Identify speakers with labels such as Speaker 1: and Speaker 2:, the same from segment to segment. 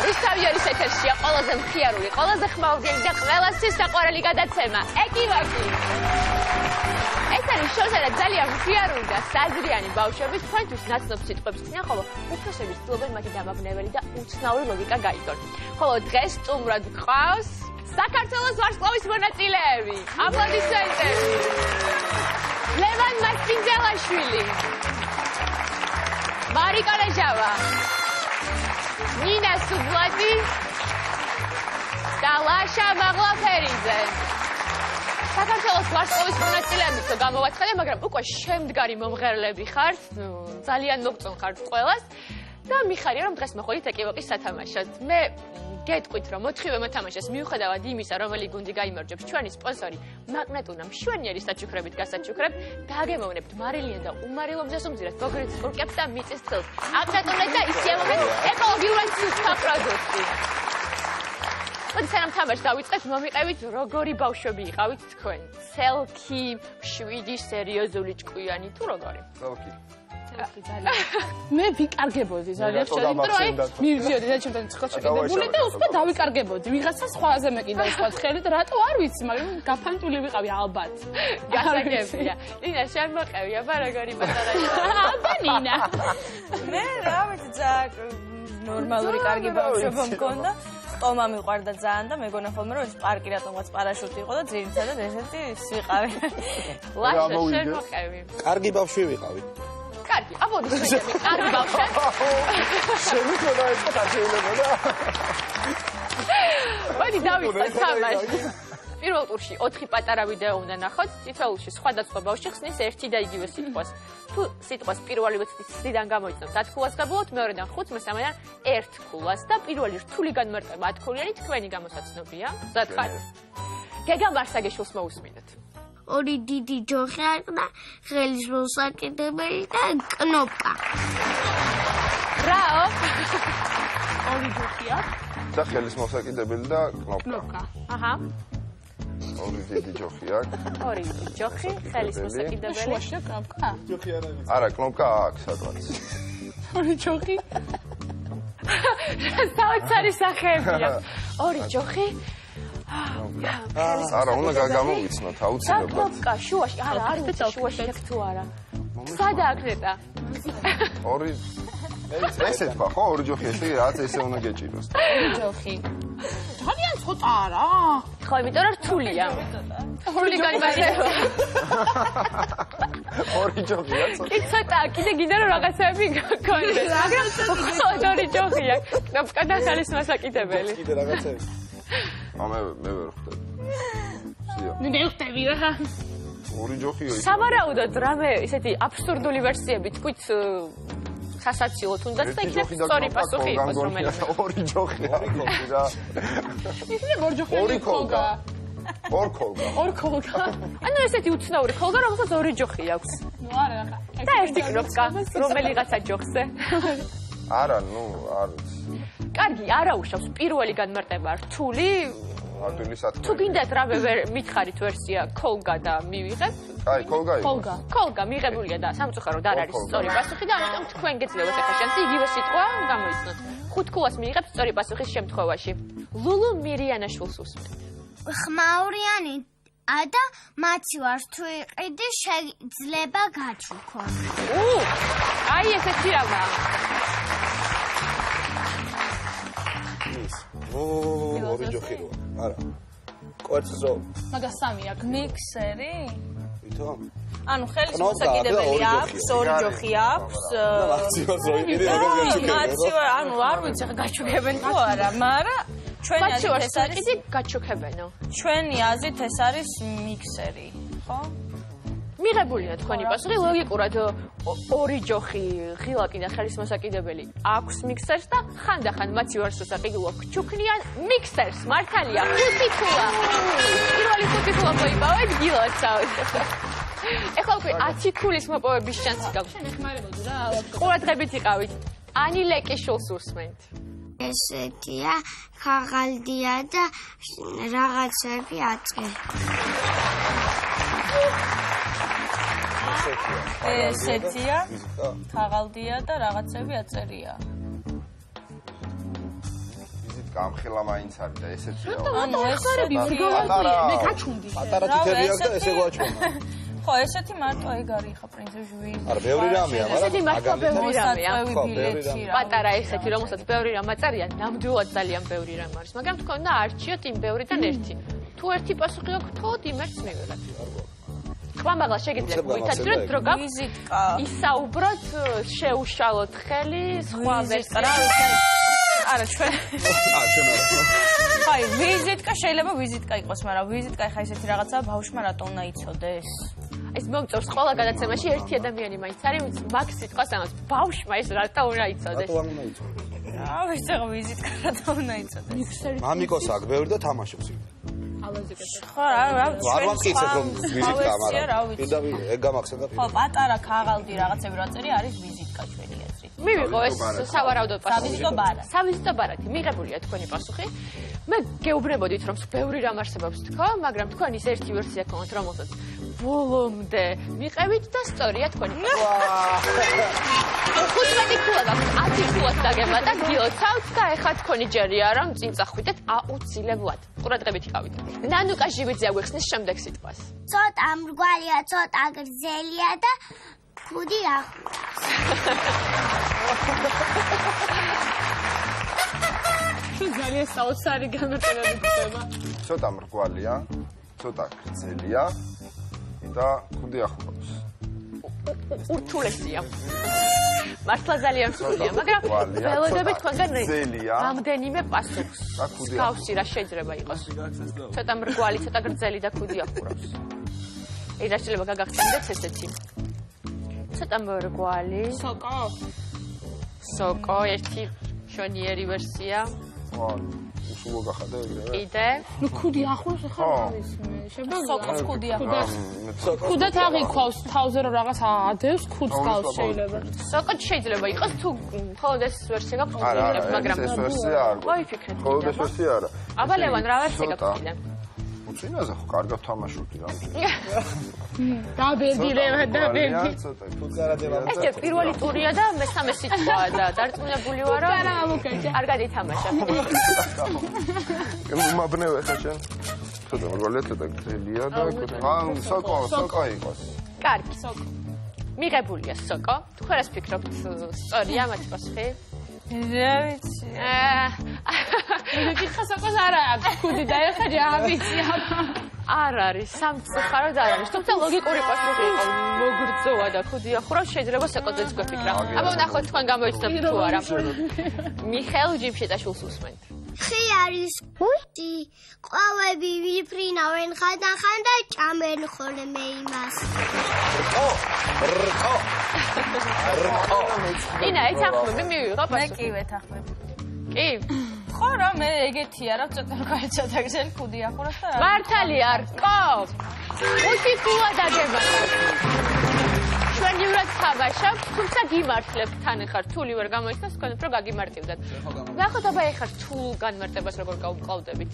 Speaker 1: რუსთავიორის ეთერშია ყველაზე მხიარული, ყველაზე ხმაურიანი და ყველასთვის საყვარელი გადაცემა. ეკივაკი. ეს არის შოუ, სადაც ძალიან მხიარული და საზრიანი ბავშვები თქვენთვის ნაცნობ სიტყვებს ხსნიან, ხოლო უფროსები ცდილობენ მათი დამაბნეველი და უცნაური ლოგიკა გაიგონ. ხოლო დღეს სტუმრად გყავს საქართველოს ვარსკვლავის მონაწილეები. აპლოდისმენტები. ლევან მასკინძელაშვილი. მარიკა რეჟავა. ნინა სუბლაძი და ლაშა მაღლაფერიძე. საქართველოს ვარსკვლავის მონაწილეები თუ გამოვაცხადე, მაგრამ უკვე შემდგარი მომღერლები ხართ, ძალიან მოგწონ ხართ ყველას და მიხარია რომ დღეს მოხდით ეკივაკის სათამაშოდ. მე გეტყვით რომ 4-ვე მოთამაშეს მიუხედავად იმისა, რომელი გუნდი გაიმარჯვებს, ჩვენი სპონსორი მაგნეტუნა მშვენიერი საჩუქრებით გასაჩუქრებთ, დააგემოვნებთ მარილიან და უმარილობზე სუმძირად გოგრით სპურკებს და მიწის ცილს. აგზატუნეთ და ისიამოვნეთ ეკოლოგიურად სუფთა პროდუქტი. მოდი სანამ თამაშს დავიწყებთ, მომიყევით როგორი ბავშვები იყავით თქვენ. ცელქი, მშვიდი, სერიოზული, ჭკვიანი თუ როგორი?
Speaker 2: ცელქი.
Speaker 3: მე ვიკარგებოდი ძალიან შედით, რომ აი მივიდიოდი და ჩემთან ცხოჩეკიდებული და უცბად დავიკარგებოდი. ვიღაცა სხვაზე მეკიდა სხვა ხელით, რატო არ ვიცი, მაგრამ გაფანტული ვიყავი ალბათ.
Speaker 1: გასაგებია. ნინა, შენ მოყევი, აბა როგორი პატარა იყო.
Speaker 3: აბა ნინა.
Speaker 4: მე რა ვიცი, ძალიან ნორმალური კარგი ბავშვობა მქონდა. ტომა მიყვარდა ძალიან და მეგონა ხოლმე რომ პარკი რატომღაც პარაშუტი იყო და ძირითადად ესეთი ვიყავი.
Speaker 1: ლაშა, შენ მოყევი.
Speaker 2: კარგი ბავშვი ვიყავი.
Speaker 1: კარგი, აპლოდისმენტები, კარგი ბავშვი.
Speaker 2: შემიძლია ეს გადაჭეულებოდა.
Speaker 1: მოდი დავიწყოთ თამაში. პირველ ტურში 4 პატარა ვიდეო უნდა ნახოთ. თითოეულში სხვადასხვა ბავშვი ხსნის ერთი და იგივე სიტყვას. თუ სიტყვას პირველივე ცდიდან გამოიცნობთ 10 ქულას გაბოლოთ, მეორედან 5, მესამედან 1 ქულას და პირველი რთული განმარტება 10 ქულიანი თქვენი გამოსაცნობია. მზად ხართ? გეგა მარსაგეშვილს მოусმინოთ.
Speaker 5: ორი დიდი ჯოხი აყდა, ხელის მოსაკიდებელი და კნოპკა.
Speaker 1: რაო?
Speaker 3: ორი ჯოხი აქვს
Speaker 2: და ხელის მოსაკიდებელი და კნოპკა.
Speaker 3: კნოპკა.
Speaker 1: აჰა.
Speaker 2: ორი დიდი ჯოხი აქვს.
Speaker 1: ორი დიდი ჯოხი, ხელის მოსაკიდებელი.
Speaker 3: შუაში კნოპკა.
Speaker 2: არა, კნოპკა აქვს სადღაც.
Speaker 3: ორი ჯოხი.
Speaker 1: საოცარი სახეებია. ორი ჯოხი.
Speaker 2: არა, უნდა გამოვიცნოთ აუცილებლად.
Speaker 1: კნოპკა შუაში, არა, არ ვიცი შუაში აქვს თუ არა. სადა აქნეტა?
Speaker 2: ორი ესე თქვა ხო, ორი ჯოხი ესე რაც ესე უნდა გეჭიროს.
Speaker 3: ორი ჯოხი. ძალიან ცოტა არა.
Speaker 1: ხო, იმიტომ რომ რთულია. რთული განმარტება.
Speaker 2: ორი ჯოხია ცოტა.
Speaker 1: კი ცოტა, კიდე გინდა რომ რაღაცები გქონდეს. მაგრამ ორი ჯოხია. კნოპკა და ხელის მოსაკიდებელი.
Speaker 2: კიდე რაღაცები. მე ვერ ხვდები. სია.
Speaker 3: ნუ ხვდები რა.
Speaker 2: ორი ჯოხია ის.
Speaker 1: სავარაუდოდ რამე ესეთი აბსურდული ვერსიები თქვით სასაცილო თუნდაც და იქნებ სწორი პასუხი იყოს რომელიც.
Speaker 2: ორი ჯოხი არის კოლგა რა.
Speaker 3: იქნებ ორი ჯოხი
Speaker 2: ორი კოლგა. ორ კოლგა.
Speaker 3: ორ კოლგა.
Speaker 1: ანუ ესეთი უცნაური კოლგა, რომელსაც ორი ჯოხი აქვს.
Speaker 3: ნუ არა რა.
Speaker 1: და ერთი კნოპკა, რომელიღაცა ჯოხზე.
Speaker 2: არა, ნუ არ ვიცი.
Speaker 1: კარგი, არა უშავს პირველი განმარტება რთული.
Speaker 2: მარტივი სათქმელი.
Speaker 1: თუ გინდათ რამე მითხარით ვერსია კოლგა და მივიღებთ.
Speaker 2: აი, კოლგა იყო.
Speaker 3: კოლგა.
Speaker 1: კოლგა მიღებულია და სამწუხაროდ არ არის სწორი პასუხი და ამიტომ თქვენ გეძლევათ ახლა შანსი იგივე სიტყვა გამოიცნოთ. 5 ქულას მიიღებთ სწორი პასუხის შემთხვევაში. ლულუ მირიანაშვილს უსმენთ.
Speaker 5: ხმაურიანი და მათი ვარ თუ იყიდი შეიძლება გაჩუქო.
Speaker 1: აი ესეთი რამა.
Speaker 2: ორი ჯოხი როა. არა. კვერცხზო.
Speaker 3: მაგას სამი აქვს.
Speaker 4: მიქსერი?
Speaker 2: ვითომ?
Speaker 4: ანუ ხელის მოსაკიდებელი აქვს, ორი ჯოხი აქვს.
Speaker 2: მაქცივას რო იყიდი როგორ გაჩუქებენ?
Speaker 4: მაქცია, ანუ არ ვიცი ხა გაჩუქებენ თუ არა, მაგრამ ჩვენი აზრით ეს არის
Speaker 1: გაჩუქებენო.
Speaker 4: ჩვენი აზრით ეს არის მიქსერი, ხო?
Speaker 1: მიღებულია თქვენი პასუხი, ლოგიკურად ორი ჯოხი, ღილაკი და ხელის მოსაკიდებელი აქვს მიქსერს და ხანდახან მათი ვარსკვლავს აყიდულობ ჩუქნიან მიქსერს. მართალია, 5 ქულა. პირველი 5 ქულა მოიპოვეთ გილოცავთ. ეხლა უკვე 10 ქულის მოპოვების შანსი გაქვთ.
Speaker 3: შენ ეხმარებოდი რა.
Speaker 1: ყურადღებით იყავით. ანი ლეკიშვილს უსმენთ.
Speaker 5: ესეთია, ხაღალდია და რაღაცები აწერ.
Speaker 4: ესეთია, ხაღალდია და რაღაცები აწერია.
Speaker 2: გამხელა მაინც არის და ესეც
Speaker 3: ანუ ეხარები ვერგავარია მე გაჩუნდი
Speaker 6: პატარა თითები აქვს და ესე გვაჩვენა
Speaker 4: ხო ესეთი მარტო ეგ არის ხა პრინცესა ჟუი
Speaker 6: არა ბევრი რამეა
Speaker 1: ესეთი მართლა ბევრი რამეა
Speaker 4: ბილეთი რა
Speaker 1: პატარა ესეთი რომელსაც ბევრი რამ აწერია ნამდვილად ძალიან ბევრი რამ არის მაგრამ თქვენ და არჩიოთ იმ ბევრიდან ერთი თუ ერთი პასუხი აქვს თქოთ იმ ერთს მივიღეთ სხვა მაგალ შეგიძლიათ მოითაჭროთ დრო გაქვს
Speaker 4: ვიზიტკა
Speaker 1: ისაუბროთ შეუშალოთ ხელი სხვა ვერსია
Speaker 4: არა ჩვენ
Speaker 6: ჩვენ
Speaker 4: ხაი ვიზიტკა შეიძლება ვიზიტკა იყოს მაგრამ ვიზიტკა ხა ესეთი რაღაცა ბავშვმა რატო უნდა იცოდეს
Speaker 1: ეს მომწონს ყველა გადაცემაში ერთი ადამიანი მაინც არის ვინც მაგ სიტყვას ამას ბავშვმა ეს რატო უნდა იცოდეს
Speaker 6: რატო არ უნდა იცოდეს
Speaker 4: რა ვიცი რა ვიზიტკა რატო უნდა იცოდეს
Speaker 6: მამიკოს აქ ბევრი და თამაშობს იქ
Speaker 4: ხო რა
Speaker 6: არ ვამტკიცებ რომ ვიზიტკა მაგრამ პირდაპირ ეგ გამახსენდა
Speaker 4: ხო პატარა ქაღალდი რაღაცები რა წერი არის ვიზიტკა ჩვენი აზრით
Speaker 1: მივიღო ეს სავარაუდო პასუხი
Speaker 4: სავიზიტო
Speaker 1: ბარათი მიღებულია თქვენი პასუხი მე გეუბნებოდით რომ ბევრი რამ არსებობს თქო მაგრამ თქვენ ის ერთი ვერსია გქონთ რომელსაც ბოლომდე მიყევით და სწორია თქვენი პასუხი 15 ქულა გაქვს 10 ქულას დაგება და გილოცავთ და ეხლა თქვენი ჯერია რომ წინ წახვიდეთ აუცილებლად ყურადღებით იყავით ნანუკა ჟივიძე აგვიხსნის შემდეგ სიტყვას
Speaker 5: ცოტა მრგვალია ცოტა გრძელია და ქუდი ახლავს
Speaker 3: ძალიან საოცარი განმარტებები ხდება
Speaker 2: ცოტა მრგვალია ცოტა გრძელია და ქუდი ახლავს
Speaker 1: ურთულესია მართლა ძალიან სრულია მაგრამ ველოდებით თქვენგან რამდენიმე პასუხს გავსი რა შეიძლება იყოს ცოტა მრგვალი ცოტა გრძელი და ქუდი ახლავს ეს რა შეიძლება გაგახსენდეთ ესეთი ცოტა მრგვალი სოკო ერთი შვენიერი ვერსია
Speaker 2: უშუალო გახადა ეგრევე
Speaker 1: კიდე
Speaker 3: ნუ ქუდი ახლავს ახლა არის შეიძლება
Speaker 4: სოკოს ქუდი ახლავს
Speaker 3: ქუდად აღიქვავს თავზე რომ რაღაც ადევს ქუდს გავს შეიძლება
Speaker 1: სოკო შეიძლება იყოს თუ მხოლოდ ეს ვერსია გაქვს მაგრამ
Speaker 2: ეს ვერსია არ
Speaker 1: მოიფიქრეთ
Speaker 2: მხოლოდ ეს ვერსია არა
Speaker 1: აბა ლევან რა ვერსია გაქვს კიდე
Speaker 2: უცინაზე ხო კარგად თამაშობდი რამე
Speaker 3: დაბერდი დაბერდი
Speaker 1: ეს პირველი ტურია და მესამე სიტყვაა და დარწმუნებული ვარ რომ არ გადითამაშა
Speaker 2: უმაბნევ ხა შენ ცოტა მრგვალია ცოტა გრძელია და სოკო იყოს
Speaker 1: კარგი სოკო მიღებულია სოკო თუ ხერას ფიქრობთ სწორია მათი პასუხი
Speaker 4: რა ვიცი
Speaker 3: მე კითხა სოკოს არა აქვს ქუდი და ეხლა რა ვიცი
Speaker 1: არ არის სამწუხაროდ არ არის თუმცა ლოგიკური პასუხი იყო მოგრძოვა და ქუდი ახლავს შეიძლება საკოძეც გვეფიქრა აბა ნახოთ თქვენ გამოიცნობთ თუ არა მიხეილ ჯიმშეტაშვილს უსმენთ
Speaker 5: ხი არის გუთი ყვავები ვიფრინავენ ხანდახან და ჭამენ ხოლმე იმას
Speaker 6: რკო
Speaker 1: ინა ეთახმები მივიღო
Speaker 4: მე
Speaker 1: პასუხი
Speaker 4: კი ვეთახმები
Speaker 1: კი
Speaker 4: ხო რა მე ეგეთია რა ცოტა გაიცოთა გზენ ქუდი ახლავს და
Speaker 1: მართალია რკო ხუთი ქულა დაგება ჩვენივრად თამაშობ თუმცა გიმართლებთ თან ახლა რთული ვერ გამოიხსნა თქვენ უფრო გაგიმარტივდათ ნახოთ აბა ეხლა რთულ განმარტებას როგორ გავუყავდებით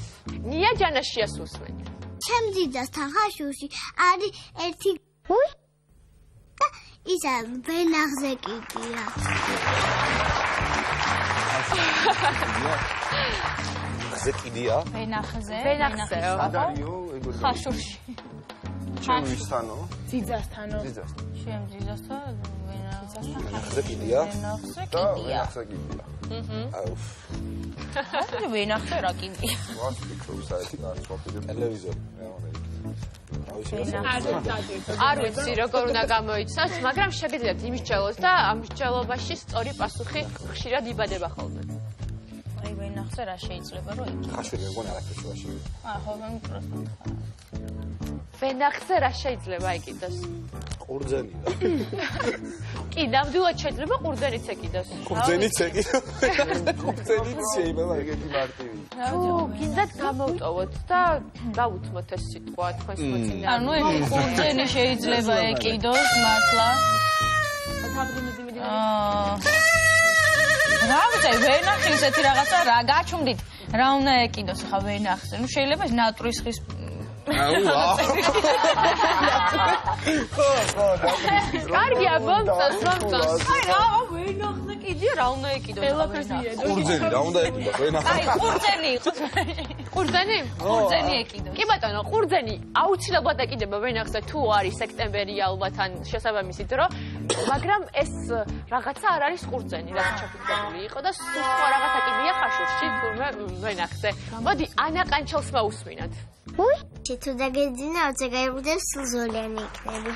Speaker 1: ნია ჯანაშიას უსმენთ
Speaker 5: ჩემ ძიძასთან ხაშურში არის ერთი გუი და ისა ვენახზე კიდია
Speaker 6: ზე კიდია
Speaker 4: ვენახზე
Speaker 2: ადარიო ეგორი
Speaker 4: ხაშურში
Speaker 2: ჩემ ისთანო
Speaker 3: ძიძასთანო
Speaker 4: ჩემ ძიძასთან
Speaker 6: ზე კიდია
Speaker 4: ვენახზე
Speaker 2: და
Speaker 4: კიდია
Speaker 2: ვენახზე კიდია
Speaker 6: აუ
Speaker 4: ვენახზე რა კიდია
Speaker 2: ვას ფიქრობ საერთოდ არ ვაფიქრებ
Speaker 6: ტელევიზორი
Speaker 1: არ ვიცი როგორ უნდა გამოიცნოს მაგრამ შეგიძლიათ იმსჯელოს და ამ მსჯელობაში სწორი პასუხი ხშირად იბადება ხოლმე
Speaker 4: აი ვენახზე რა შეიძლება რომ იქ
Speaker 6: ხაშვილი მეგონა არაფერს შუაში
Speaker 4: ხო მე პროსტო
Speaker 1: ვენახზე რა შეიძლება ეკიდოს
Speaker 6: ყურძენია
Speaker 1: კი ნამდვილად შეიძლება ყურძენიც ეკიდოს
Speaker 6: ყურძენიც ეკიდო ყურძენიც შეიძლება ეგეთი მარტივი
Speaker 1: თუ გინდათ გამოვტოვოთ და გავუთმოთ ეს სიტყვა თქვენს მოწინააღმდეგე
Speaker 4: ანუ ეს ყურძენი შეიძლება ეკიდოს მართლა რა ვიცი ვენახი ისეთი რაღაცა რა გაჩუმდით რა უნდა ეკიდოს ხა ვენახზე ნუ შეიძლება ნატრის ხის
Speaker 1: კარგია, მომწონს.
Speaker 4: აი რა, ვერ ნახე კიდე რა უნდა ეკიდოს.
Speaker 6: ყურძენი რა უნდა ეკიდოს? ვერ ნახე.
Speaker 4: აი, ყურძენი იყო.
Speaker 1: ყურძენი?
Speaker 4: ყურძენი ეკიდოს.
Speaker 1: კი ბატონო, ყურძენი აუცილებლად ეკიდება ვენახზე თუ არის სექტემბერი ალბათ ან შესაბამისი დრო, მაგრამ ეს რაღაცა არ არის ყურძენი, რაც ჩაფიქრებული იყო და სხვა რაღაცა კიდია ხაშურში თურმე ვენახზე. მოდი, ანა ყანჩელს მოусმინოთ.
Speaker 5: თუ დაგეძინა, ოце გაიგდეს სულზოლიანი იქნები.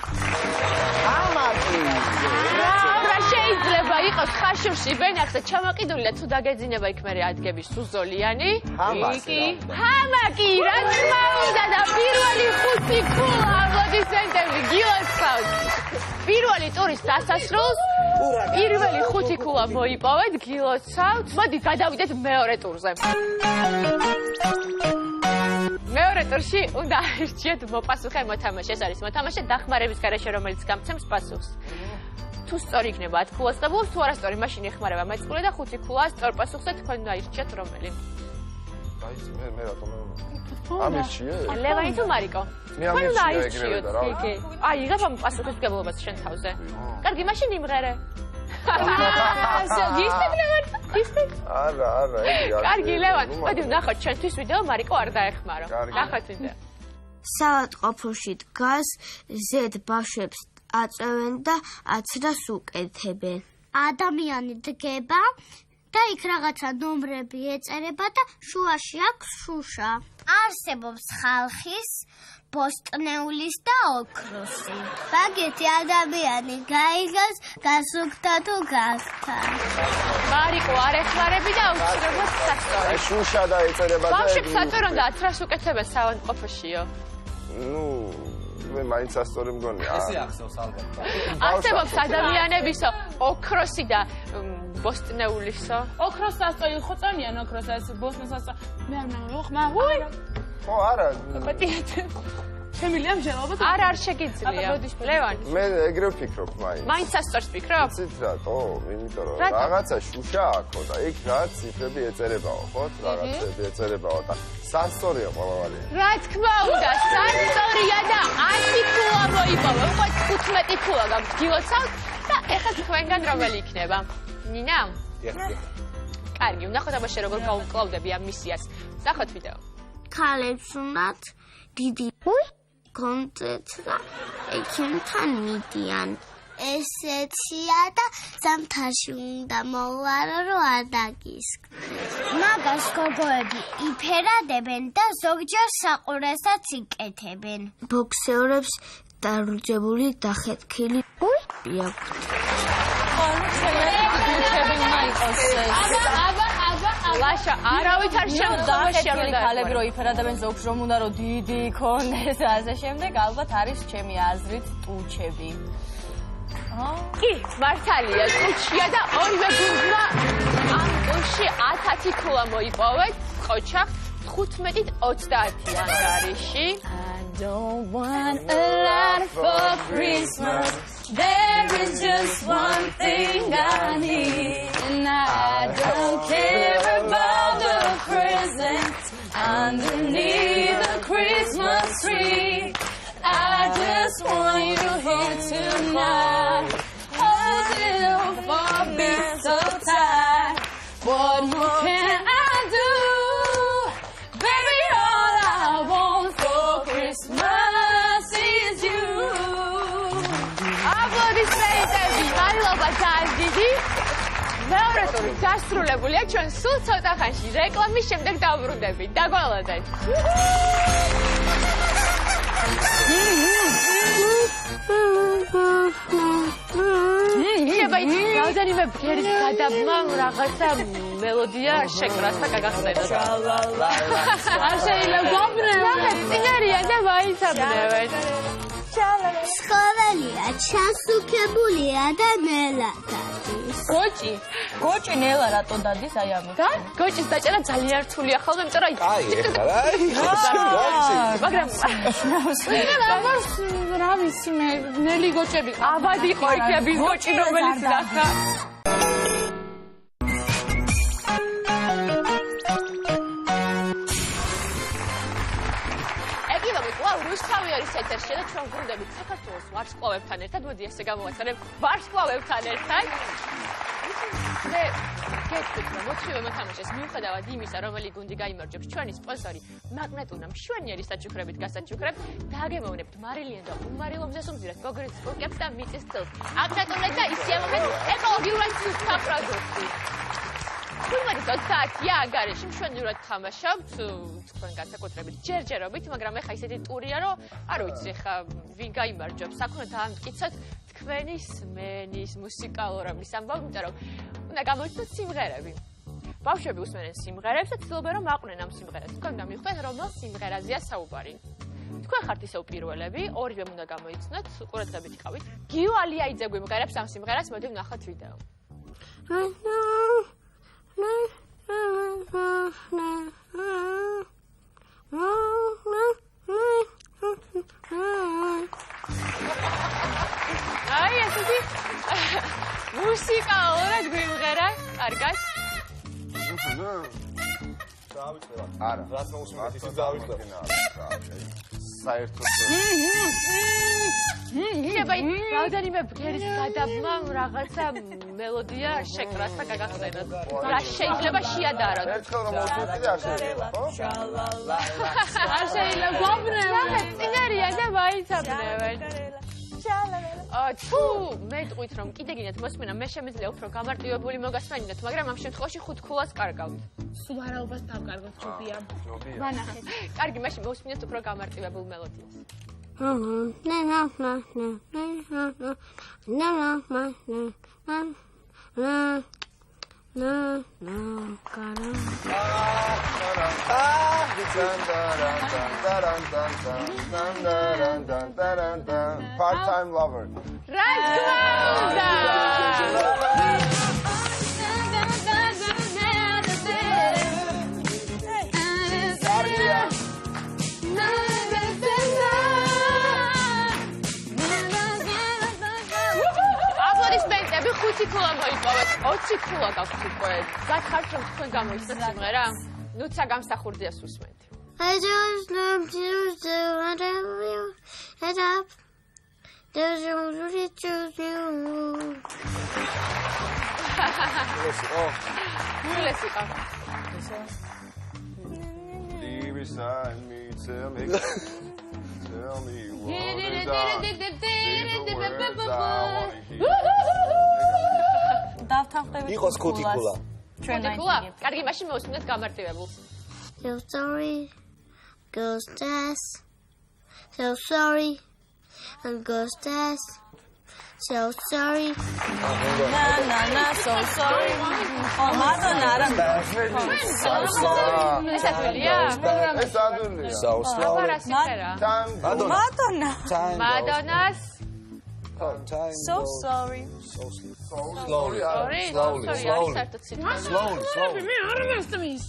Speaker 1: რა შეიძლება იყოს ხაშურში ვენახზე ჩამოყიდული და თუ დაგეძინება იქ მერე ადგები სულზოლიანი?
Speaker 2: ჰამაკი.
Speaker 1: ჰამაკი, რა თქმა უნდა და პირველი 5 ქულა აპლოდისმენტები გილოცავთ. პირველი ტურის დასასრულს პირველი 5 ქულა მოიპოვეთ, გილოცავთ. მოდი გადავიდეთ მეორე ტურზე. მეორე ტურში უნდა აირჩიოთ მოპასუხე მოთამაშე. ეს არის მოთამაშე დახმარების გარეშე, რომელიც გამცემს პასუხს. თუ სწორი იქნება 10 ქულას დაბულობს, თუ არასწორი, მაშინ ეხმარება მეწყვილე და 5 ქულა სწორ პასუხზე თქვენ დაირჩიოთ რომელი.
Speaker 2: აი, მე რატომ ამირჩიე?
Speaker 1: ლევანი თუ მარიკო?
Speaker 2: მე ამირჩიე ეგრევე და რა.
Speaker 1: კი. აი, იღებ ამ პასუხისმგებლობას შენ თავზე. კარგი, მაშინ იმღერე. გისტებ ლევან? გისტებ?
Speaker 2: არა, ეგ არის.
Speaker 1: კარგი, ლევან, მოდი ვნახოთ ჩვენთვის ვიდეო, მარიკო არ დაეხმარო. ნახოთ ვიდეო.
Speaker 5: საავადმყოფოში დგას ზედ ბავშვებს აწევენ და აცრას უკეთებენ. ადამიანი დგება და იქ რაღაცა ნომრები ეწერება და შუაში აქვს შუშა. არსებობს ხალხის, ბოსტნეულის და ოქროსი. ბაგეთი ადამიანი გაიგავს, გასუქთა თუ გახთა.
Speaker 1: მარიკო არ ეხმარები და აუცილებლად სასწორო.
Speaker 2: შუშა და ეწერება და
Speaker 1: ბავშვებს საჭირო და აცრას უკეთებენ საავადმყოფოშიო.
Speaker 2: ნუ მე მაინც სასწორი მგონია.
Speaker 6: ესე ახსოვს ალბათ.
Speaker 1: არსებობს ადამიანებისო ოქროსი და ბოსტნეულისო.
Speaker 3: ოქროს სასწორი ხო წონიან ოქროს ეს ბოსტნეულს სასწორი. მე არ მახმა. უი.
Speaker 2: ხო, არა.
Speaker 3: პატიეთ. შემიძლია მსჯელობა?
Speaker 1: არ შეგიძლია. ლევან.
Speaker 2: მე ეგრე ვფიქრობ მაინც.
Speaker 1: მაინც სასწორს ფიქრობ?
Speaker 2: ცით რატო? იმიტომ რომ რაღაცა შუშა აქვს და იქ რაც ციფრები ეწერებაო, ხო? რაღაცები ეწერებაო და სასწორია ყველავარი.
Speaker 1: რა თქმა უნდა, სასწორია და 10 ქულა მოიპოვა. უკვე 15 ქულა გაქვს გილოცავთ და ეხლა თქვენგან რომელი იქნება? ნინა? კარგი, ვნახოთ აბაშე როგორ გავუკლავდები ამ მისიას. ვნახოთ ვიდეო.
Speaker 5: ქალებს უნდათ დიდი კონცერტ და ექიმთან მიდიან. ესეცია და ზამთარში უნდა მოვარო, რომ არ დაგისკნეს. მაგას გოგოები იფერადებენ და ზოგჯერ საყურესაც იკეთებენ. ბოქსერებს დარუჯებული დახეთქილი აქვს.
Speaker 1: ლაშა, არავით არ შემოდგომაში არ უნდა
Speaker 4: ქალები რო იფერადებენ ზოგს რომ უნდა რომ დიდი იქონდეს და ასე შემდეგ, ალბათ არის ჩემი აზრით ტუჩები.
Speaker 1: კი, მართალია, ტუჩია და ორივე გუნდმა ამ ტურში 10 ქულა მოიპოვეთ, ყოჩახ 15-30 ანგარიში.
Speaker 4: I don't want a lot for Christmas. There is just one thing I need. And I don't care about the presents underneath the Christmas tree. I just want you here tonight. Hold it for me so tight. What more can I do? Baby, all I want for Christmas is you.
Speaker 1: აპლოდისმენტები, მადლობა დიდი. მეორე ტური დასრულებულია, ჩვენ სულ ცოტა ხანში რეკლამის შემდეგ დავბრუნდებით. დაგვალოდეთ. შეიძლება იცი რამდენიმე ბგერის გადაბმა რაღაცა მელოდია შეკრას და გაგახსენოთ.
Speaker 3: არ შეიძლება გობრევა.
Speaker 1: წინარია და მაინც აბნევენ.
Speaker 5: ცხოველია, ჩასუქებულია და ნელა დადის.
Speaker 4: გოჭი ნელა რატო დადის აი ამით?
Speaker 1: და გოჭის დაჭერა ძალიან რთულია ხოლმე, იმიტომ რომ
Speaker 6: აი, ეხლა
Speaker 1: მაგრამ
Speaker 3: რა ვიცი მე ნელი გოჭები
Speaker 1: აბადი იყო იქნება ის გოჭი რომელიც ნახა. ეთერშია და ჩვენ გვუნდებით საქართველოს ვარსკვლავებთან ერთად, მოდი ესე გამოვაცანებ ვარსკვლავებთან ერთად. მე გეტყვით რომ მოთხოვე მოთამაშეს მიუხედავად იმისა, რომელი გუნდი გაიმარჯვებს, ჩვენი სპონსორი მაგნეტუნა მშვენიერი საჩუქრებით გასაჩუქრებთ, დააგემოვნებთ მარილიან და უმარილო მზესუმზირას გოგრიც სპორტკებს და მიწის თილს. აგნეტუნეთ და ისიამოვეთ ეკოლოგიურად სუსტ პროდუქტი. თუმცა 20-ია ანგარიში მშვენივრად თამაშობთ, თქვენ განსაკუთრებით ჯერჯერობით, მაგრამ ეხა ისეთი ტურია, რომ არ ვიცი ხა ვინ გაიმარჯვებს, აქ უნდა დაამტკიცოთ თქვენი სმენის მუსიკალურობის ამბავი, იმიტომ რომ უნდა გამოიცნოთ სიმღერები. ბავშვები უსმენენ სიმღერებს და ცდილობენ რომ აყვნენ ამ სიმღერას. თქვენ უნდა მიხვდეთ რომელ სიმღერაზეა საუბარი. თქვენ ხართ ისევ პირველები, ორივე უნდა გამოიცნოთ, ყურადღებით იყავით. გიო ალიაიძე გვიმღერებს ამ სიმღერას, მოდი ვნახოთ ვიდეო. აი ესეთი მუსიკალურად გვიმღერა, კარგად.
Speaker 2: არა,
Speaker 6: რაც მოусმინეთ ისიც დავიწყდა.
Speaker 2: საერთოდ
Speaker 1: შეიძლება რამდენიმე ბგერის გადაბმა რაღაცა მელოდია შეკრას და გაგახსენოთ. რა შეიძლება შეადაროთ.
Speaker 2: ერთხელ რომ მოვწვით არ შეიძლება, ხო?
Speaker 3: არ შეიძლება გვაბნევენ.
Speaker 1: წინარია და მაიცაბნევენ. თუ მეტყვით რომ კიდე გინდათ მოსმენა, მე შემიძლია უფრო გამარტივებული მოგასმენინოთ, მაგრამ ამ შემთხვევაში 5 ქულას კარგავთ.
Speaker 3: სულ ვარაობას დავკარგოთ ჯობია.
Speaker 1: ვანახეთ. კარგი, მაშინ მოსმინეთ უფრო გამარტივებულ მელოდიას.
Speaker 2: Part-time lover.
Speaker 1: რა თქმა უნდა. აპლოდისმენტები 5 ქულა მოიპოვეთ, 20 ქულა გაქვთ უკვე. გახართ რომ თქვენ გამოიცნოთ სიმღერა? ნუცა გამსახურდიას უსმენთ.
Speaker 5: I just love to do whatever you head up. There's a really choose you.
Speaker 1: მილეს იყო.
Speaker 2: Leave beside me, tell me what
Speaker 4: დავთანხმდებით
Speaker 6: იყოს 5 ქულა.
Speaker 4: ჩვენ
Speaker 1: ქულა? კარგი, მაშინ მოვუსმინეთ გამარტივებულს.
Speaker 5: So sorry, ghost ass. So sorry, and ghost ass. So sorry.
Speaker 4: na so sorry. მადონა რა.
Speaker 1: So sorry. ეს ადვილია?
Speaker 2: ეს ადვილია.
Speaker 6: So slow.
Speaker 1: აბარა სიმღერა.
Speaker 4: მადონა.
Speaker 1: მადონას
Speaker 4: So sorry.
Speaker 6: Slowly.
Speaker 1: Slowly.
Speaker 6: Slowly.
Speaker 3: მე არ მასწმის.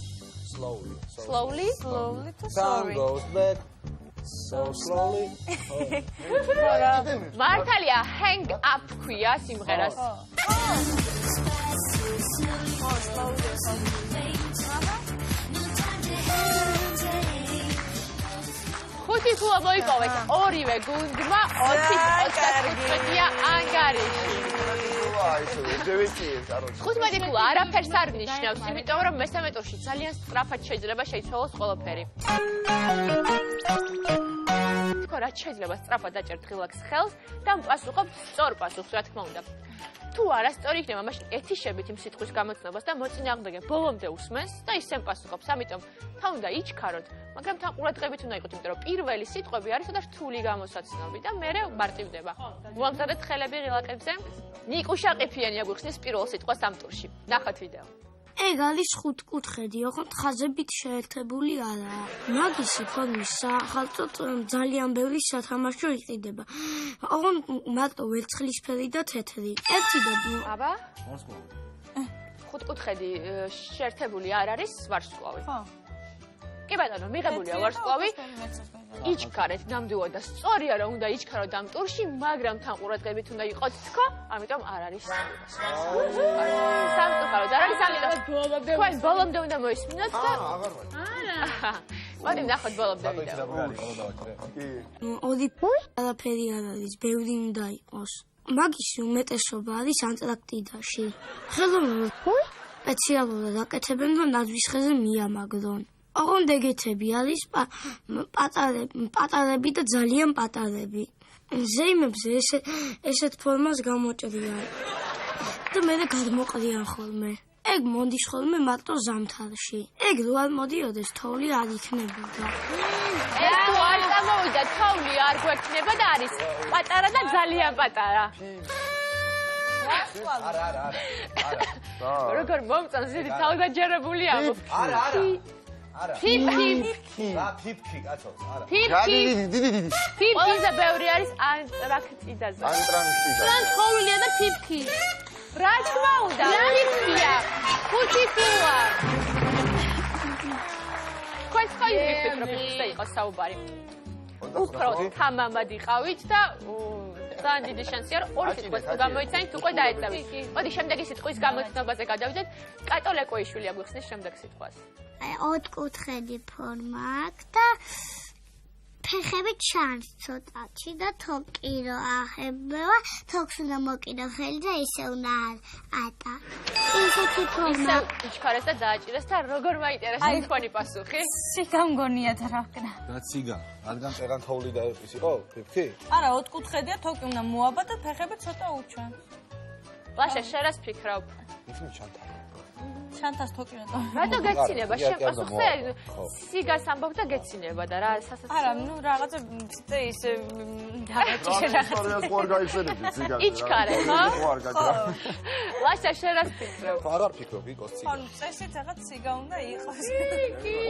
Speaker 1: Slowly.
Speaker 4: Slowly to
Speaker 6: Time
Speaker 4: sorry.
Speaker 6: goes back. So slowly.
Speaker 1: მართალია hang up ქვია სიმღერას. ხუთი ქულა მოიპოვეთ ორივე გუნდმა 20-25-ია ანგარიში. 15 ქულა არაფერს არ ნიშნავს, იმიტომ რომ მესამე ტურში ძალიან სწრაფად შეიძლება შეიცვალოს ყველაფერი. თქო, რაც შეიძლება სწრაფად დაჭერთ ღილაკს ხელს და პასუხობთ სწორ პასუხს, რა თქმა უნდა. თუ არასწორი იქნება, მაშინ ეთიშებით იმ სიტყვის გამოცნობას და მოწინააღმდეგე ბოლომდე უსმენს და ისემ პასუხობს. ამიტომ თან უნდა იჩქაროთ, მაგრამ თან ყურადღებით უნდა იყოთ, იმიტომ რომ პირველი სიტყვები არის და რთული გამოსაცნობი და მერე მარტივდება. მოამზადეთ ხელები ღილაკებზე. ნიკუშა ყიფიანი აგვიხსნის პირველ სიტყვას ამ ტურში. ნახოთ ვიდეო.
Speaker 5: ეგ არის 5 კუთხედი, ოღონდ ხაზებით შეერთებული არაა. მაგისი ფორმის სახალწოდ ძალიან ბევრი სათამაშო იყიდება. ოღონდ მარტო ვერცხლისფერი და თეთრი. ერთი და
Speaker 1: აბა? 5 კუთხედი შეერთებული არ არის ვარსკვლავი.
Speaker 4: ხო.
Speaker 1: კი ბატონო, მიღებულია ვარსკვლავი. იჩქარეთ ნამდვილად და სწორია რომ უნდა იჩქაროთ ამ ტურში, მაგრამ თან ყურადღებით უნდა იყოთ თქო, ამიტომ არ არის სამწუხაროდ არ არის ამიტომ თქვენ ბოლომდე უნდა მოისმინოთ და არა მოდი ნახოთ ბოლომდე ვიდეო.
Speaker 5: ოდი არაფერი არ არის, ბევრი უნდა იყოს. მაგის უმეტესობა არის ანტარქტიდაში. ხელოვნურად სპეციალურად აკეთებენ, რომ ნაძვის ხეზე მიამაგრონ. ოღონდ ეგეთები არის პატარები და ძალიან პატარები. ზეიმებზე ესეთ ფორმას გამოჭრიან და მე გადმოყრიან ხოლმე. ეგ მონდის ხოლმე მარტო ზამთარში. ეგ რო არ მოდიოდეს, თოვლი არ იქნებოდა.
Speaker 1: ეს თუ არ წამოვიდა, თოვლი არ გვექნება და არის პატარა და ძალიან პატარა.
Speaker 6: არა.
Speaker 1: როგორ მომწონს დიდი თავგაჯერებული ამო.
Speaker 6: არა.
Speaker 1: ფიფკი.
Speaker 6: ფიფკი, კაცო, არა.
Speaker 1: ფიფკი.
Speaker 2: დიდი.
Speaker 1: ფიფკიზე ბევრი არის ანტარქტიდაზე.
Speaker 2: ანტარქტიდა.
Speaker 3: თოვლია და ფიფკი.
Speaker 1: რა თქმა უნდა, ფიფკია. ხუთი ფულა. თქვენს ხო იფიქრობთ, რომ ის იყოს საუბარი. უფრო თამამად იყავით და ძალიან დიდი შანსია, რომ ორი სიტყვის თუ გამოიცანით, უკვე დაეწევით. მოდი შემდეგი სიტყვის გამოცნობაზე გადავიდეთ. კატო ლეკოიშვილი აგვიხსნის შემდეგ სიტყვას.
Speaker 7: ოთხკუთხედი ფორმა აქვს და ფეხები ჩანს ცოტათი და თოკი რო ახებება, თოქს უნდა მოკიდო ხელი და ისე უნდა ატა. ისეთი ფორმა.
Speaker 1: იჩქარეს და დააჭირეს და როგორ მაინტერესებს თქვენი პასუხი?
Speaker 4: სიგა მგონია და რა ვქნა.
Speaker 6: და ციგა, რადგან წერან თოვლი დაეყის იყო, ფიფკი?
Speaker 4: არა, ოთხკუთხედია, თოკი უნდა მოაბა და ფეხები ცოტა უჩვენ.
Speaker 1: ლაშა, შენ რას ფიქრობ?
Speaker 6: ისინი ჩანთან.
Speaker 4: ჩანთას თოკი უნდა.
Speaker 1: რატო გეცინება? შენ პასუხზე სიგას ამბობ და გეცინება და რა სასაცილო.
Speaker 4: არა, ნუ რაღაცა ის დააჭირე რაღაცა.
Speaker 2: ისტორიას ყوار გაიხსენებდი ციგა.
Speaker 1: იჩქარე, ხო? ლაშა, შენ რას ფიქრობ?
Speaker 6: არ ვფიქრობ იყოს ციგა.
Speaker 4: ხო, წესით რაღაც სიგა უნდა იყოს.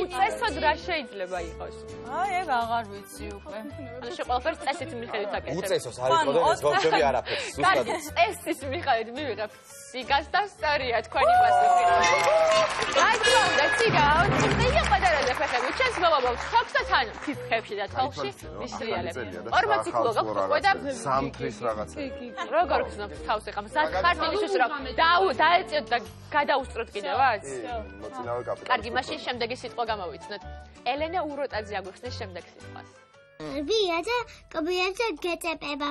Speaker 1: უწესოდ რა შეიძლება იყოს?
Speaker 4: აი, ეგ აღარ ვიცი უკვე.
Speaker 1: ანუ შენ ყველაფერს წესით მიხედვით აკეთებ.
Speaker 6: უწესოს არ იყოდენ ეს ბავშვები არაფერს, ზუსტად.
Speaker 1: წესის მიხედვით მივიღებ სიგას და სწორია თქვენი პასუხი. რა თქმა უნდა, ციგა, წელი პატარაზე ფეხები, ჩვენს მოვაბავთ თოქსა თან ფიფხებში და თოქში მისრიალებ. 40 კილო გაქვთ და
Speaker 2: სამთრის რაღაცა.
Speaker 1: როგორ გძნობთ თავს ეხლა? მზად ხართ იმისთვის რომ დაეწიოთ და გადაუსწროთ კიდევაც?
Speaker 2: მოწინავე კაპიტანი.
Speaker 1: კარგი, მაშინ შემდეგი სიტყვა გამოვიცნოთ. ელენე უროტაძე აგვიხსნის შემდეგ სიტყვას.
Speaker 7: ვია და კბილებზე გეწეპება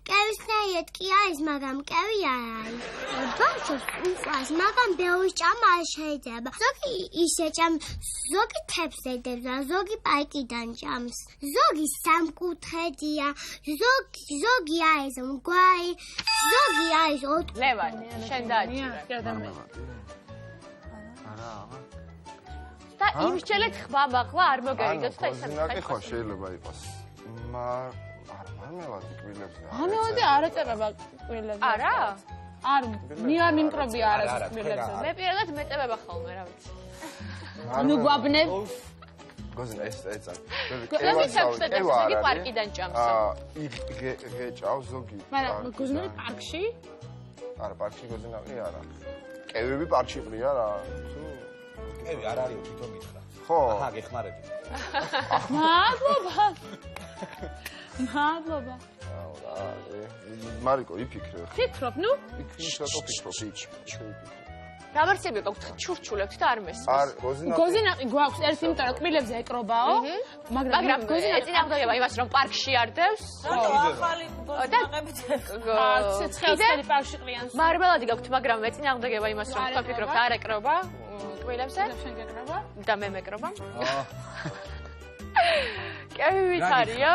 Speaker 7: კევისნაირად კი არის, მაგრამ კევი არ არის. ბავშვს უყვარს, მაგრამ ბევრის ჭამა არ შეიძლება. ზოგი ისე ჭამს, ზოგი თებს ედებს და ზოგი პაიკიდან ჭამს. ზოგი სამკუთხედია, ზოგი არის მგვარი, ზოგი არის
Speaker 1: ლევან, შენ დააჭირე. და იმსჯელეთ ხმა მაღლა არ მოგერიდოთ და ისე
Speaker 2: ნაკი ხო შეიძლება იყოს. მარმელადი კბილებზე.
Speaker 3: მარმელადი არ ეწება კბილებზე.
Speaker 1: არა?
Speaker 3: არ მიამიმკრობია არა კბილებზე.
Speaker 1: მე პირველად მეწებება ხოლმე, რა ვიცი.
Speaker 3: ნუ გვაბნებ.
Speaker 2: გოზინა ეს ეცა.
Speaker 1: ზოგი პარკიდან ჭამს.
Speaker 2: გეჭავს ზოგი.
Speaker 3: მაგრამ გოზინა პარკში?
Speaker 2: არა, პარკში გოზინა კი არა. კევები პარკში ყრია რა.
Speaker 6: კევი არ არის თვითონ მითხრა.
Speaker 2: ხო.
Speaker 6: აჰა, გეხმარები.
Speaker 3: მადლობა. მადლობა.
Speaker 2: მარიკო, იფიქრე.
Speaker 3: ფიქრობ, ნუ?
Speaker 2: ფიქრობ.
Speaker 1: გამარცები გაქვთ ჩურჩულებთ და არ მესმის.
Speaker 2: არ,
Speaker 3: გოზინაყი გვაქვს ერთი, იმიტომ რომ კბილებზე ეკრობაო,
Speaker 1: მაგრამ ეწინააღმდეგება იმას, რომ პარკში არ დევს.
Speaker 4: რატო ახალი გოზინაყებით
Speaker 3: ცხელი პარკში ყრიან.
Speaker 1: მარმელადი გაქვთ, მაგრამ ეწინააღმდეგება იმას, რომ თქვენ ფიქრობთ არ ეკრობა კბილებზე.
Speaker 3: შენ გეკრობა?
Speaker 1: და მე მეკრობა. კევი ვიცარიო?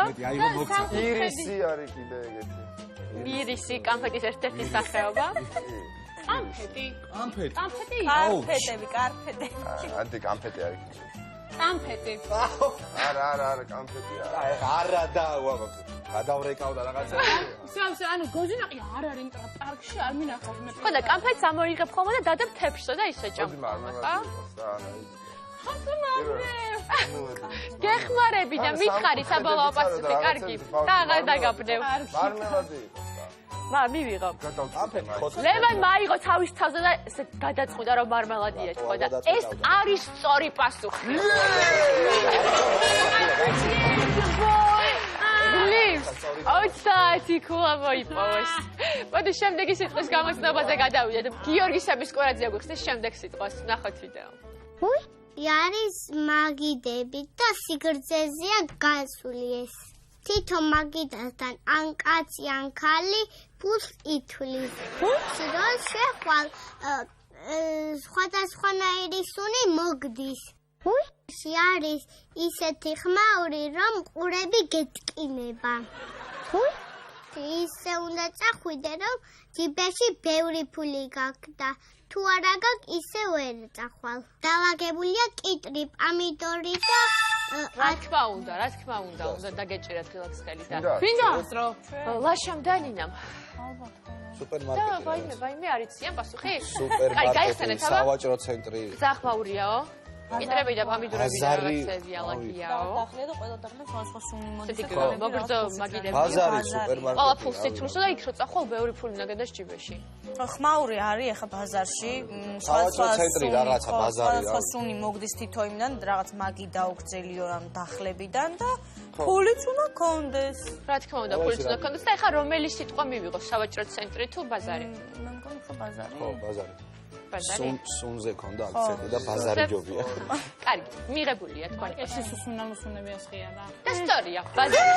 Speaker 2: ირისი არის კიდე ეგეთი.
Speaker 1: ირისი კამფეტის ერთ-ერთი სახეობა.
Speaker 3: კამფეტი. კამფეტი.
Speaker 4: კარფეტები.
Speaker 2: ანტი კამფეტი არის.
Speaker 3: კამფეტი.
Speaker 2: არა, კამფეტია.
Speaker 6: არა და ვაბა. გადავრეკავდა რაღაცა.
Speaker 3: სამ, ანუ გოზინაყი არ არის, იმიტომ რომ პარკში არ მინახავს მე.
Speaker 1: ხო და კამფეტს ამოიღებ ხოლმე და დადებ თეფშსა და ისე ჭამ. გეხმარები და მითხარი საბოლოო პასუხი, კარგი. და აღარ დაგაბნევ.
Speaker 2: მარმელადი.
Speaker 1: მივიღო.
Speaker 6: კამფეტი ხო?
Speaker 1: ლევან მაიღო თავის თავზე და ესე გადაწყვიტა რომ მარმელადი ეთქვა და ეს არის სწორი პასუხი. გლივს 20 ქულა მოიპოვეს. მოდი შემდეგი სიტყვის გამოცნობაზე გადავიდეთ. გიორგი საბისკურაძე აგვიხსნის შემდეგ სიტყვას. ნახოთ ვიდეო.
Speaker 7: არის მაგიდები და სიგრძეზეა გასული ეს. თითო მაგიდასთან ან კაცი ან ქალი ფულს ითვლის. რომ შეხვალ სხვადასხვანაირი სუნი მოგდის. არის ისეთი ხმაური, რომ ყურები გეტკინება. ისე უნდა წახვიდე, რომ ჯიბეში ბევრი ფული გაქვს. თუ არა გაქვს, ისე ვერ წახვალ. დავაგებულია კიტრი, პამიდორი და
Speaker 1: რა თქმა უნდა, უნდა დაგეჭირათ ღილაკს ხელი და.
Speaker 3: ვინ დაასწრო?
Speaker 1: ლაშამ და ნინამ.
Speaker 6: სუპერმარკეტი.
Speaker 1: და ვაიმე არ იციან პასუხი?
Speaker 6: სუპერმარკეტი, სავაჭრო ცენტრი.
Speaker 1: ზახმაურიაო? კიტრები და პამიდორები და რაღაცები ალაგიაო.
Speaker 4: დახლია და ყველა დახლია სხვა სუნი მოდის.
Speaker 1: მოგრძო მაგიდები.
Speaker 6: ბაზარი სუპერმარკეტი.
Speaker 1: ყველა ფულს იცნოსო და იქ რო წახვალ ბევრი ფული ნაგადას ჭიბეში.
Speaker 4: ხმაური არის ახლა ბაზარში.
Speaker 6: სავაჭრო ცენტრი რაღაცა ბაზარი.
Speaker 4: სხვა სუნი მოგდის თითო იმიდან რაღაც მაგი დაუგზელიო რამ დახლებიდან და ფულიც უნდა კონდეს.
Speaker 1: რა თქმა უნდა, ფულიც უნდა კონდეს და ახლა რომელი სიტყვა მივიღო, სავაჭრო ცენტრი თუ ბაზარი?
Speaker 4: მე მგონი ხო ბაზარი.
Speaker 6: ხო, ბაზარი.
Speaker 1: ბაზარი.
Speaker 6: სუნზე ქონდა აქცენტი და ბაზარი ჯობია.
Speaker 1: კარგი, მიღებულია თქვენი.
Speaker 3: ეს ის სუნამოსუნები ასხია რა.
Speaker 1: და სწორია, ბაზარი.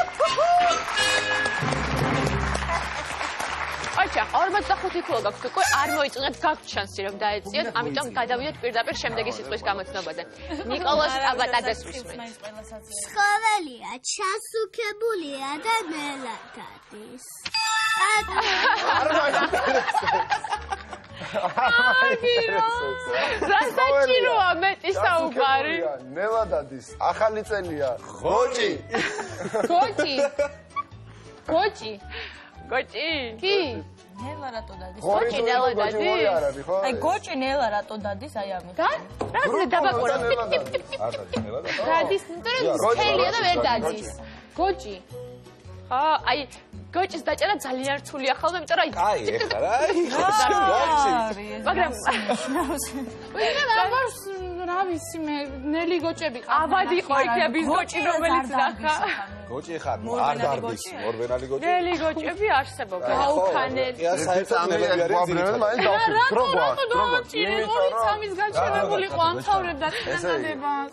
Speaker 1: ოჩა, 45 ქულა გაქვთ უკვე, არ მოიწონეთ გაქვთ შანსი რომ დაეციოთ, ამიტომ გადავიდეთ პირდაპირ შემდეგი სიტყვის გამოცნობაზე. ნიკოლოზ აბატაძეს ვისმენთ.
Speaker 7: ცხოველია, ჩასუქებულია და მელათადის.
Speaker 1: რასაჭიროა მეტი საუბარი?
Speaker 2: ნელადადის ახალი წელია. გოჭი.
Speaker 3: გოჭი. გოჭი.
Speaker 1: გოჭი?
Speaker 3: კი.
Speaker 4: ნელა რატო დადის?
Speaker 1: გოჭი ნელა დადის?
Speaker 4: აი გოჭი ნელა რატო დადის აი ამით?
Speaker 1: და? რა ძლე დაბაკურა?
Speaker 6: არ დადის ნელადა.
Speaker 3: დადის, იმიტომ რომ სქელია და ვერ დადის. გოჭი.
Speaker 1: აი გოჭის დაჭერა ძალიან რთულია ხოლმე, იმიტომ რომ
Speaker 6: აი ეხლა რა გოჭი.
Speaker 1: მაგრამ
Speaker 3: ვიღა ამას რა ვიცი მე ნელი გოჭები ყავდა.
Speaker 1: აბადი იყო იქების გოჭი რომელიც ნახა.
Speaker 6: გოჭი ხარ არ დარდის მორბენალი გოჭი.
Speaker 1: ნელი გოჭები არსებობენ.
Speaker 3: გაუქანეთ.
Speaker 6: კი საერთოდ ნელები არის ძირითადად.
Speaker 2: მაინც დავშვით.
Speaker 3: რატო დააჭირე? ორი სამის გაჩერებულიყო ამთავრებდა წინადადებას.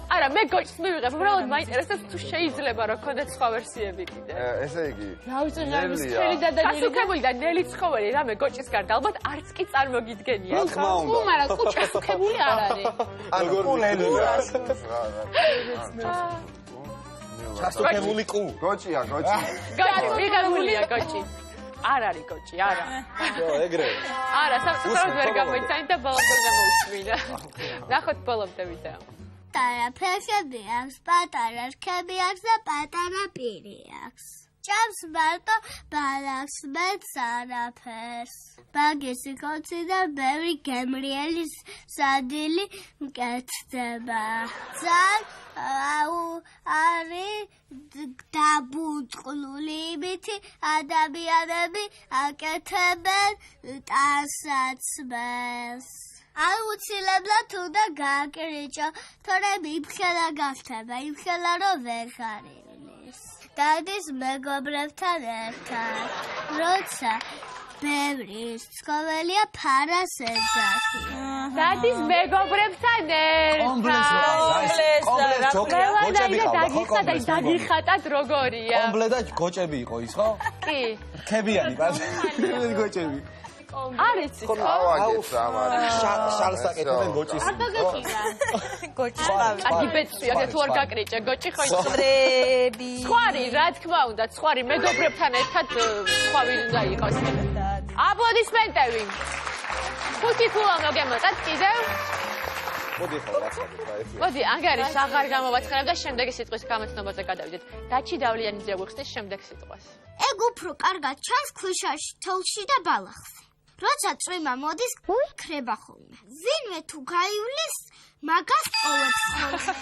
Speaker 1: არა, მე გოჭს მივიღებ, უბრალოდ მაინტერესებს თუ შეიძლება რა ქონდეთ სხვა ვერსიები კიდე.
Speaker 2: ესე იგი.
Speaker 3: რა ვიცი რა ის ხელი და
Speaker 1: ჩასუქებული და ნელი ცხოველი რამე გოჭის გარდა ალბათ არც კი წარმოგიდგენია.
Speaker 6: რა თქმა უნდა.
Speaker 3: უ მაგრამ თუ ჩასუქებული არ არის.
Speaker 2: ანუ კუნელია.
Speaker 6: ჩასუქებული კუ.
Speaker 2: გოჭია, გოჭი.
Speaker 1: გოჭი, მიღებულია გოჭი. არ არის გოჭი, არა.
Speaker 6: ეგრე.
Speaker 1: არა, სამწუხაროდ ვერ გამოიცანი და ბოლომდე მოусმინა. ნახოთ ბოლომდე ვიდეო.
Speaker 7: პატარა ფეხები აქვს, პატარა რქები აქვს და პატარა პირი აქვს. ჭამს მარტო ბალახს, მეც არაფერს. ბაგესი ხოცი და ბევრი გემრიელი სადილი მკეთდება. ძალიან არის დაბუნწყლული იმითი ადამიანები აკეთებენ ტანსაცმელს. აუცილებლად უნდა გააკრიჭო, თორემ იმხელა გახდება, იმხელა რომ ვერ ხარილის. დადის მეგობრებთან ერთად, როცა ბევრი ცხოველია ფარას ეძახი.
Speaker 1: დადის მეგობრებთან ერთად.
Speaker 6: გოჭები
Speaker 1: და დაგიხატად როგორია.
Speaker 6: კომბლე და გოჭები იყო ის ხო?
Speaker 1: კი.
Speaker 6: რქებიანი პატარა გოჭები.
Speaker 1: არის ის ხო?
Speaker 2: ავაგეთ ამარი.
Speaker 6: შალს აკეთებენ გოჭის.
Speaker 3: არ დაგეკიდა.
Speaker 4: გოჭი
Speaker 1: კარგი ბეწვია, თუ არ გაკრიჭე გოჭი ხო ის.
Speaker 4: ბრები.
Speaker 1: სხვარი, რა თქმა უნდა, სხვარი მეგობრებთან ერთად სხვა ვინ უნდა იყოს. აპლოდისმენტები. 5 ქულა მოგემოდათ კიდევ.
Speaker 6: მოდი ხო რაცადეთ რა ეს.
Speaker 1: მოდი, ანგარიშ აღარ გამოვაცხარებ და შემდეგი სიტყვის გამოცნობაზე გადავიდეთ. დაჩი დავლიანიძე გვიხსნის შემდეგ სიტყვას.
Speaker 7: ეგ უფრო კარგად ჩანს ქვიშაში, თოვლში და ბალახზე. როცა წვიმა მოდის, ქრება ხოლმე. ვინმე თუ გაივლის, მაგას ყოველს ხოლმე.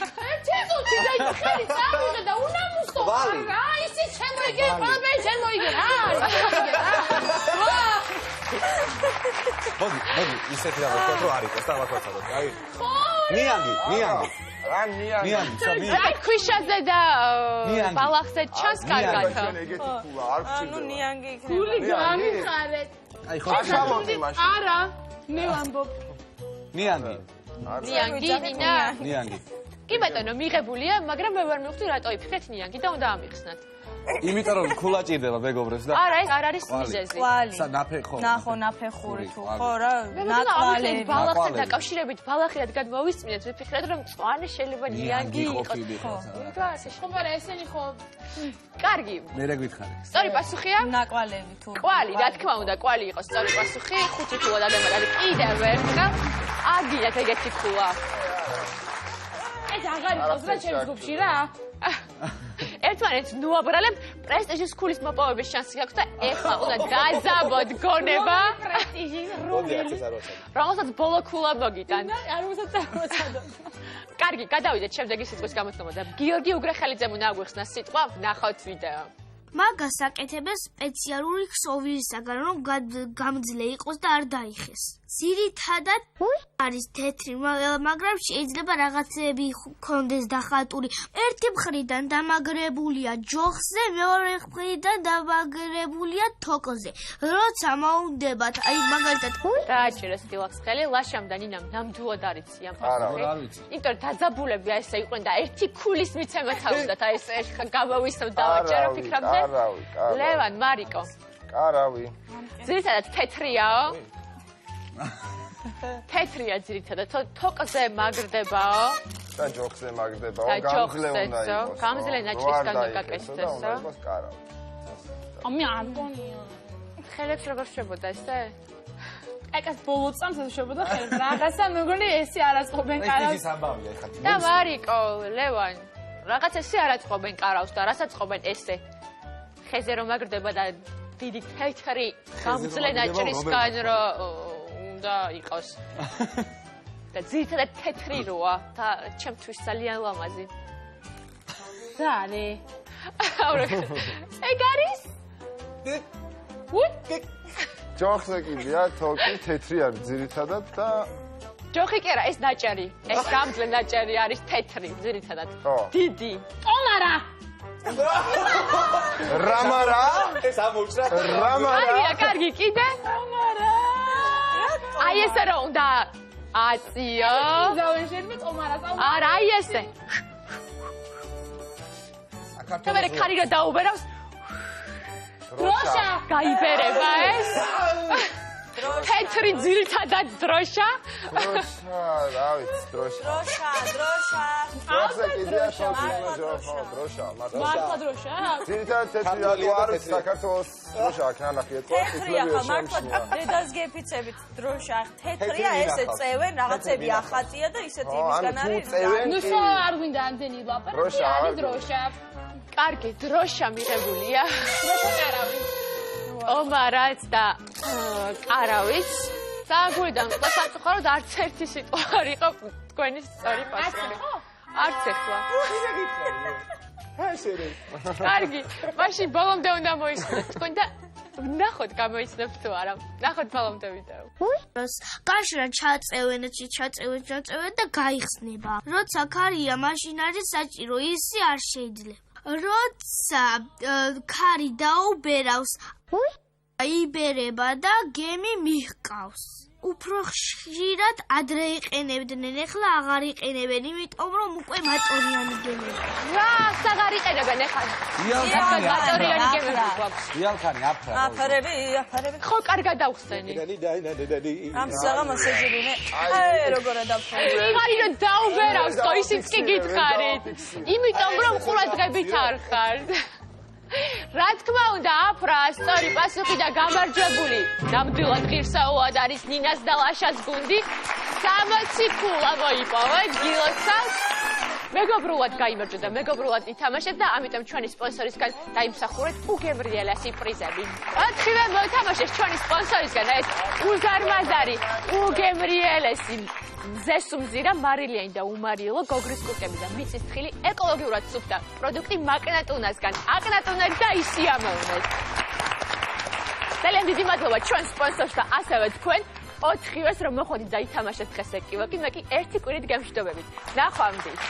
Speaker 3: ჩეზუთი და ის ხელი წავიღე და უნამუსო. რა ისი შემოიგე, პამე შემოიგე რა.
Speaker 6: მოდი, ისეთი რა ვთქვათ რომ არის, დავაკვეცადოთ. აი. ნიანგი.
Speaker 2: რა ნიანგი.
Speaker 6: ნიანგი.
Speaker 1: აი ქვიშაზე და ბალახზე ჩანს კარგად.
Speaker 2: ეგეთი ქულა არ
Speaker 4: ანუ
Speaker 2: გჭირდება.
Speaker 4: ნიანგი იქნება.
Speaker 3: გული გამიხარეთ.
Speaker 6: აი ხო.
Speaker 2: აშალოთი მაშინ.
Speaker 3: არა, მე ვამბობ.
Speaker 6: ნიანგი.
Speaker 1: ნიანგი, ნინა.
Speaker 6: ნიანგი.
Speaker 1: კი ბატონო, მიღებულია, მაგრამ მე ვერ მივხვდი რატო იფიქრეთ ნიანგი და უნდა ამიხსნათ.
Speaker 6: იმიტომ რომ ქულა ჭირდება მეგობრებს და
Speaker 1: არა, ეს არ არის მიზეზი.
Speaker 4: ნაფეხური თუ ხო რა, ნაკვალები.
Speaker 1: ბალახთან დაკავშირებით ბალახი რადგან მოვისმინეთ, ვიფიქრეთ რომ მწვანე შეიძლება ნიანგი იყოს.
Speaker 3: ხო, მაგრამ ესენი ხო
Speaker 1: კარგი.
Speaker 6: მე რა გითხარი?
Speaker 1: სწორი პასუხია?
Speaker 4: ნაკვალები თუ.
Speaker 1: კვალი, რა თქმა უნდა, კვალი იყო სწორი პასუხი. 5 ქულა დადემოდა და კიდევ ერთხელ აგინათ ეგეთი ქულა.
Speaker 3: ეს აღარ იყოს რა ჩემს ჯგუფში რა.
Speaker 1: ერთმანეთს ნუაბრალებ პრესტიჟის ქულის მოპოვების შანსი გაქვს და ეხლა უნდა დაზაბოთ გონება.
Speaker 3: პრესტიჟი რომელი?
Speaker 1: რომელსაც ბოლო ქულა მოგიტან.
Speaker 3: არ მოსაწევოთადო.
Speaker 1: კარგი, გადავიდეთ შემდეგი სიტყვის გამოცნობა და გიორგი უგრახელიძემ უნდა აგვიხსნა სიტყვა, ვნახოთ ვიდეო.
Speaker 5: მაგას აკეთებენ სპეციალური ქსოვილისაგან, რომ გამძლე იყოს და არ დაიხეს. ძირითადად არის თეთრი, მაგრამ შეიძლება რაღაცები ქონდეს დახატული. ერთი მხრიდან დამაგრებულია ჯოხზე, მეორე მხრიდან დამაგრებულია თოკოზე. როცა მოუნდებათ, აი მაგალითად
Speaker 1: დააჭირეს დილახს ხელი, ლაშამ და ნინამ ნამდვილად არიცი ამ პასუხი. იმიტომ რომ დაძაბულები ესე იყვნენ და ერთი ქულის მიცემა თავდათ, აი ეს ეხა გამოვისწავ დავაჭერო ფიქრობდნენ. ლევან, მარიკო.
Speaker 2: კარავი.
Speaker 1: ძირითადად თეთრიაო. თეთრია ძირითადად, თოკზე მაგრდებაო.
Speaker 2: და ჯოხზე მაგდებაო, გამძლე უნდა იყოს.
Speaker 1: გამძლე ნაჭრისგან გაკეთესო.
Speaker 2: კარავი.
Speaker 3: ამი ამდონია.
Speaker 1: ხელებს როგორ შვებოდა ესე?
Speaker 3: აკას ბოლო წამს შვებოდა ხელებს. რაღაცა მეგონი ესე არაწყობენ კარავს.
Speaker 6: ეს ამბავია ხა.
Speaker 1: და მარიკო, ლევან, რაღაც ესე არაწყობენ კარავს და რასაც წყობენ ესე. ხეზე რომ მაგრდება და დიდი თეთრი გამძლე ნაჭრისგან უნდა იყოს. და ძირითადად თეთრი როა და ჩემთვის ძალიან ლამაზი.
Speaker 3: ზარი.
Speaker 1: ეგ არის?
Speaker 2: ჯოხზე კიდია, თოკი თეთრი არის ძირითადად და
Speaker 1: ჯოხი კი არა, ეს ნაჭერი. ეს გამძლე ნაჭერი არის თეთრი ძირითადად. დიდი.
Speaker 3: ტონარა.
Speaker 2: რამარა?
Speaker 6: ეს ამოუჭრა.
Speaker 2: რამარა?
Speaker 1: კარგი, კიდე?
Speaker 3: ტონარა.
Speaker 1: აი ესე რა უნდა აწიო.
Speaker 3: ზავენ შეიძლება ტონარას აუ.
Speaker 1: არა, აი ესე. და მე ქარი რა დაუბერავს?
Speaker 3: დროშა.
Speaker 1: გაიბერება ეს? თეთრი ძირითადად დროშა.
Speaker 2: დროშა, რა ვიცი, დროშა. ჯოხზე კიდია თოკი, დროშა,
Speaker 3: მართლა დროშა?
Speaker 2: ძირითადად თეთრი რატო არ ვიცი, საქართველოს დროშა აქ ნანახი ეთქვა,
Speaker 4: თეთრია ხა მართლა დედას გეფიცებით დროშა თეთრია ესე წევენ რაღაცები ახატია და ისეთი იმისგან არის
Speaker 3: ნუ სო არ გვინდა ამდენი ლაპარაკი არის დროშა
Speaker 1: კარგი დროშა მიღებულია
Speaker 3: დროშა კარავი
Speaker 1: ომარაც და კარავიც საგულიდან სასწორად არც ერთი სიტყვა არ იყო თქვენი სწორი პასუხი არც ახლა კარგი მაშინ ბოლომდე უნდა მოისმინოთ თქვენ და ნახოთ გამოიცნობთ თუ არა ნახოთ ბოლომდე ვიდეო
Speaker 5: კაშრა ჩაწევენ და გაიხსნება როცა ქარია მაშინ არის საჭირო ისი არ შეიძლება როცა ქარი დაუბერავს აიბერება და გემი მიჰყავს უფრო ხშირად ადრე იყენებდნენ, ახლა აღარ იყენებენ, იმიტომ რომ უკვე მატორიანი გემები.
Speaker 1: რა, აღარ იყენებენ ახლა. მატორიანი გემები გვაქვს.
Speaker 6: იალქანი აფრა.
Speaker 4: აფარები.
Speaker 1: ხო, კარგად დავხსენი.
Speaker 4: ამ საღამოს ეძებინე. აი, როგორ დავხსენი.
Speaker 1: იმარი რომ დაუბერავს, ხო ისიც კი გითხარით. იმიტომ რომ ყურადღებით არ ხართ. რა თქმა უნდა, აფრა სწორი პასუხი და გამარჯვებული. ნამდვილად ღირსაულად არის ნინას და ლაშას გუნდი. 60 ქულა მოიპოვა გილოცას. მეგობრულად გაიმარჯვა და მეგობრულად ითამაშეთ და ამიტომ ჩვენი სპონსორისგან დაიმსახურეთ უგემრიელესი პრიზები. ოთხივე მოთამაშეს ჩვენი სპონსორისგან ეს უზარმაზარი, უგემრიელესი ზესუმზირა, მარილიანი და უმარიელო გოგრის კურკები და მიწის თხილი ეკოლოგიურად სუფთა პროდუქტი მაკნატუნასგან. აკნატუნეთ და ისიამოვნეთ. ძალიან დიდი მადლობა ჩვენ სპონსორს და ასევე თქვენ 4-ვეს რომ მოხვედით და ითამაშეთ დღეს ეკივაკი, მე კი ერთი კვირით გემშვიდობებით. ნახვამდის.